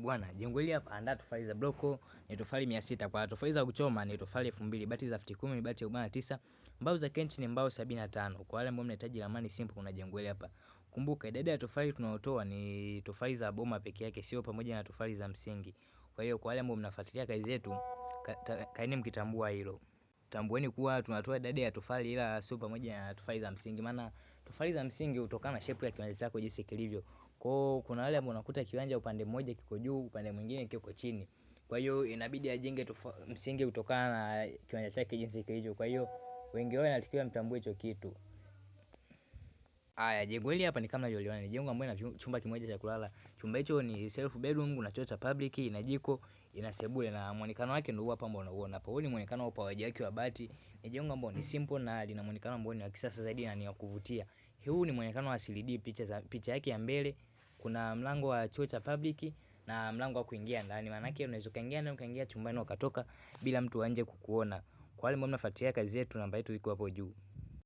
bwana, jengo hili hapa andaa tofali za bloko ni tofali 600, kwa tofali za kuchoma ni tofali 2000, bati za futi 10 ni bati ya 49, mbao za kenchi ni mbao 75. Kwa wale ambao mnahitaji ramani simple kuna jengo hili hapa. Kumbuka idadi ya tofali tunaotoa ni tofali za boma peke yake, sio pamoja na tofali za msingi. Kwa hiyo kwa wale ambao mnafuatilia kazi zetu, kaeni mkitambua hilo. Tambueni kuwa tunatoa idadi ya tofali ila sio pamoja na tofali za msingi, maana tofali za msingi hutokana na shape ya kiwanja chako jinsi kilivyo. Kwa kuna wale ambao unakuta kiwanja upande mmoja kiko juu, upande mwingine kiko chini. Kwa hiyo inabidi ajenge msingi kutokana na kiwanja chake jinsi kilivyo. Kwa hiyo wengi wao inatakiwa mtambue hicho kitu. Aya, jengo hili hapa ni kama unavyoona, ni jengo ambalo lina chumba kimoja cha kulala. Chumba hicho ni self bedroom, kuna choo cha public, ina jiko, ina sebule, na muonekano wake ndio hapa ambao unaona hapo. Huu ni muonekano wa upawaji wake wa bati. Ni jengo ambalo ni simple na lina muonekano ambao ni wa kisasa zaidi na ni wa kuvutia. Huu ni muonekano wa 3D, picha yake ya mbele, kuna mlango wa choo cha public na mlango wa kuingia ndani. Maana yake unaweza kaingia ndani ukaingia chumbani ukatoka bila mtu anje kukuona. Kwa wale ambao mnafuatilia kazi yetu, namba yetu iko hapo juu.